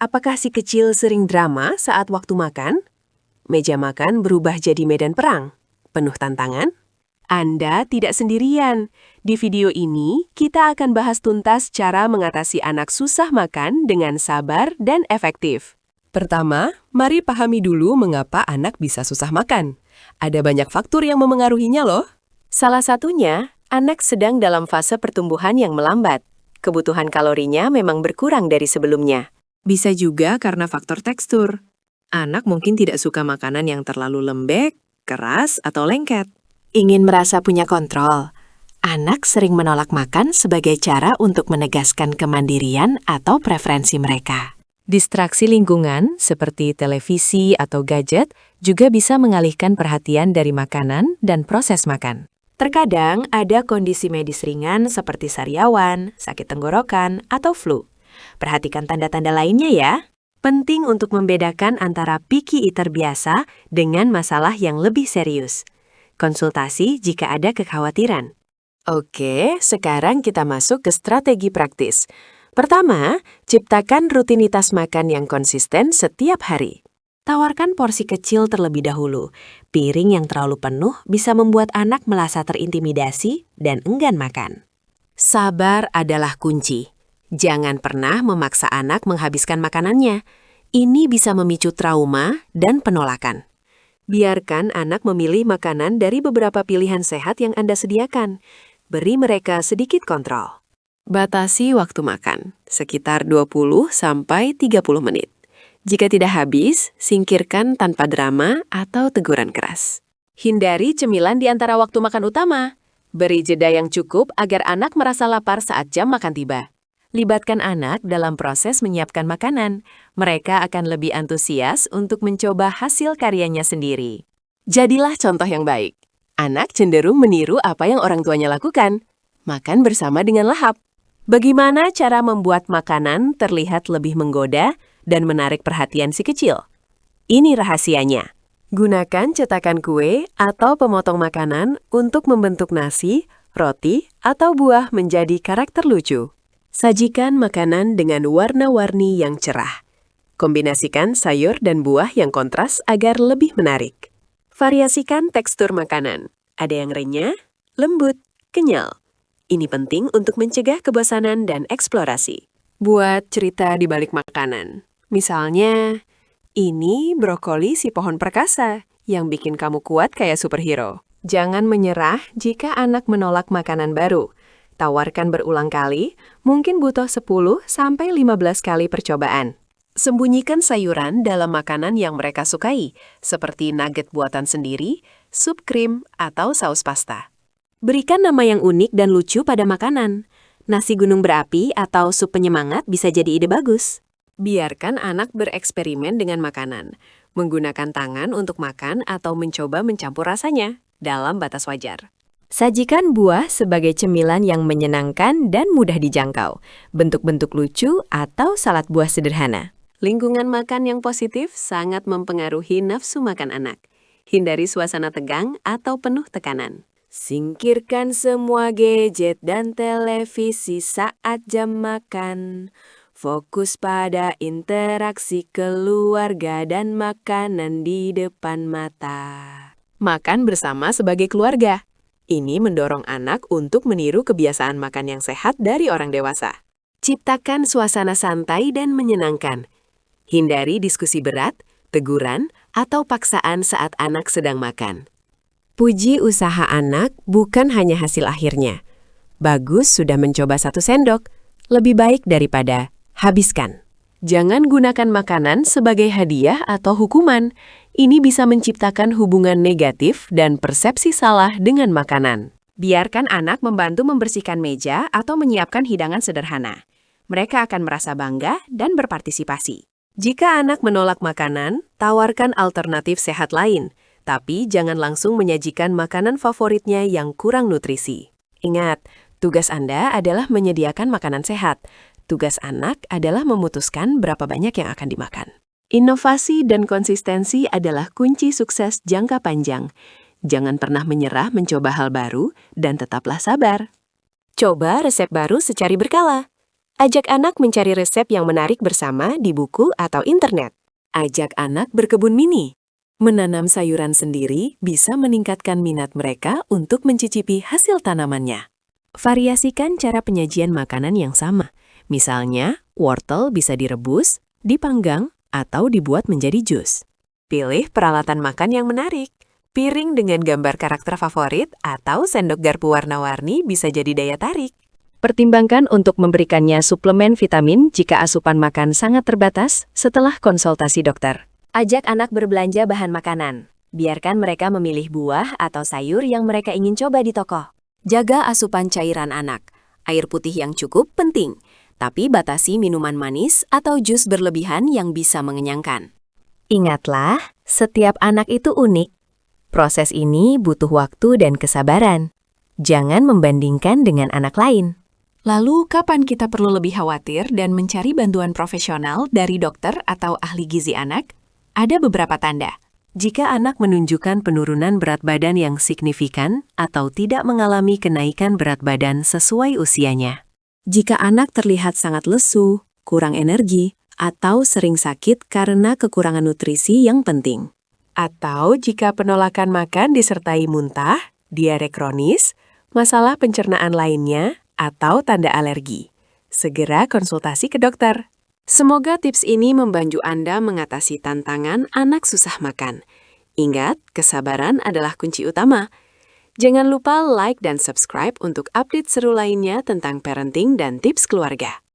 Apakah si kecil sering drama saat waktu makan? Meja makan berubah jadi medan perang. Penuh tantangan? Anda tidak sendirian. Di video ini, kita akan bahas tuntas cara mengatasi anak susah makan dengan sabar dan efektif. Pertama, mari pahami dulu mengapa anak bisa susah makan. Ada banyak faktor yang memengaruhinya loh. Salah satunya, anak sedang dalam fase pertumbuhan yang melambat. Kebutuhan kalorinya memang berkurang dari sebelumnya. Bisa juga karena faktor tekstur. Anak mungkin tidak suka makanan yang terlalu lembek, keras, atau lengket. Ingin merasa punya kontrol. Anak sering menolak makan sebagai cara untuk menegaskan kemandirian atau preferensi mereka. Distraksi lingkungan seperti televisi atau gadget juga bisa mengalihkan perhatian dari makanan dan proses makan. Terkadang ada kondisi medis ringan seperti sariawan, sakit tenggorokan, atau flu. Perhatikan tanda-tanda lainnya ya. Penting untuk membedakan antara picky eater biasa dengan masalah yang lebih serius. Konsultasi jika ada kekhawatiran. Oke, sekarang kita masuk ke strategi praktis. Pertama, ciptakan rutinitas makan yang konsisten setiap hari. Tawarkan porsi kecil terlebih dahulu. Piring yang terlalu penuh bisa membuat anak merasa terintimidasi dan enggan makan. Sabar adalah kunci. Jangan pernah memaksa anak menghabiskan makanannya. Ini bisa memicu trauma dan penolakan. Biarkan anak memilih makanan dari beberapa pilihan sehat yang Anda sediakan. Beri mereka sedikit kontrol. Batasi waktu makan, sekitar 20-30 menit. Jika tidak habis, singkirkan tanpa drama atau teguran keras. Hindari cemilan di antara waktu makan utama. Beri jeda yang cukup agar anak merasa lapar saat jam makan tiba. Libatkan anak dalam proses menyiapkan makanan. Mereka akan lebih antusias untuk mencoba hasil karyanya sendiri. Jadilah contoh yang baik. Anak cenderung meniru apa yang orang tuanya lakukan. Makan bersama dengan lahap. Bagaimana cara membuat makanan terlihat lebih menggoda dan menarik perhatian si kecil? Ini rahasianya. Gunakan cetakan kue atau pemotong makanan untuk membentuk nasi, roti, atau buah menjadi karakter lucu. Sajikan makanan dengan warna-warni yang cerah. Kombinasikan sayur dan buah yang kontras agar lebih menarik. Variasikan tekstur makanan. Ada yang renyah, lembut, kenyal. Ini penting untuk mencegah kebosanan dan eksplorasi. Buat cerita di balik makanan. Misalnya, ini brokoli si pohon perkasa yang bikin kamu kuat kayak superhero. Jangan menyerah jika anak menolak makanan baru. Tawarkan berulang kali, mungkin butuh 10-15 kali percobaan. Sembunyikan sayuran dalam makanan yang mereka sukai, seperti nugget buatan sendiri, sup krim, atau saus pasta. Berikan nama yang unik dan lucu pada makanan. Nasi gunung berapi atau sup penyemangat bisa jadi ide bagus. Biarkan anak bereksperimen dengan makanan, menggunakan tangan untuk makan atau mencoba mencampur rasanya dalam batas wajar. Sajikan buah sebagai cemilan yang menyenangkan dan mudah dijangkau, bentuk-bentuk lucu atau salad buah sederhana. Lingkungan makan yang positif sangat mempengaruhi nafsu makan anak. Hindari suasana tegang atau penuh tekanan. Singkirkan semua gadget dan televisi saat jam makan. Fokus pada interaksi keluarga dan makanan di depan mata. Makan bersama sebagai keluarga. Ini mendorong anak untuk meniru kebiasaan makan yang sehat dari orang dewasa. Ciptakan suasana santai dan menyenangkan. Hindari diskusi berat, teguran, atau paksaan saat anak sedang makan. Puji usaha anak bukan hanya hasil akhirnya. Bagus sudah mencoba 1 sendok, lebih baik daripada habiskan. Jangan gunakan makanan sebagai hadiah atau hukuman. Ini bisa menciptakan hubungan negatif dan persepsi salah dengan makanan. Biarkan anak membantu membersihkan meja atau menyiapkan hidangan sederhana. Mereka akan merasa bangga dan berpartisipasi. Jika anak menolak makanan, tawarkan alternatif sehat lain. Tapi jangan langsung menyajikan makanan favoritnya yang kurang nutrisi. Ingat, tugas Anda adalah menyediakan makanan sehat. Tugas anak adalah memutuskan berapa banyak yang akan dimakan. Inovasi dan konsistensi adalah kunci sukses jangka panjang. Jangan pernah menyerah mencoba hal baru dan tetaplah sabar. Coba resep baru secari berkala. Ajak anak mencari resep yang menarik bersama di buku atau internet. Ajak anak berkebun mini. Menanam sayuran sendiri bisa meningkatkan minat mereka untuk mencicipi hasil tanamannya. Variasikan cara penyajian makanan yang sama. Misalnya, wortel bisa direbus, dipanggang, atau dibuat menjadi jus. Pilih peralatan makan yang menarik. Piring dengan gambar karakter favorit atau sendok garpu warna-warni bisa jadi daya tarik. Pertimbangkan untuk memberikannya suplemen vitamin jika asupan makan sangat terbatas setelah konsultasi dokter. Ajak anak berbelanja bahan makanan. Biarkan mereka memilih buah atau sayur yang mereka ingin coba di toko. Jaga asupan cairan anak. Air putih yang cukup penting, tapi batasi minuman manis atau jus berlebihan yang bisa mengenyangkan. Ingatlah, setiap anak itu unik. Proses ini butuh waktu dan kesabaran. Jangan membandingkan dengan anak lain. Lalu, kapan kita perlu lebih khawatir dan mencari bantuan profesional dari dokter atau ahli gizi anak? Ada beberapa tanda. Jika anak menunjukkan penurunan berat badan yang signifikan atau tidak mengalami kenaikan berat badan sesuai usianya. Jika anak terlihat sangat lesu, kurang energi, atau sering sakit karena kekurangan nutrisi yang penting. Atau jika penolakan makan disertai muntah, diare kronis, masalah pencernaan lainnya, atau tanda alergi. Segera konsultasi ke dokter. Semoga tips ini membantu Anda mengatasi tantangan anak susah makan. Ingat, kesabaran adalah kunci utama. Jangan lupa like dan subscribe untuk update seru lainnya tentang parenting dan tips keluarga.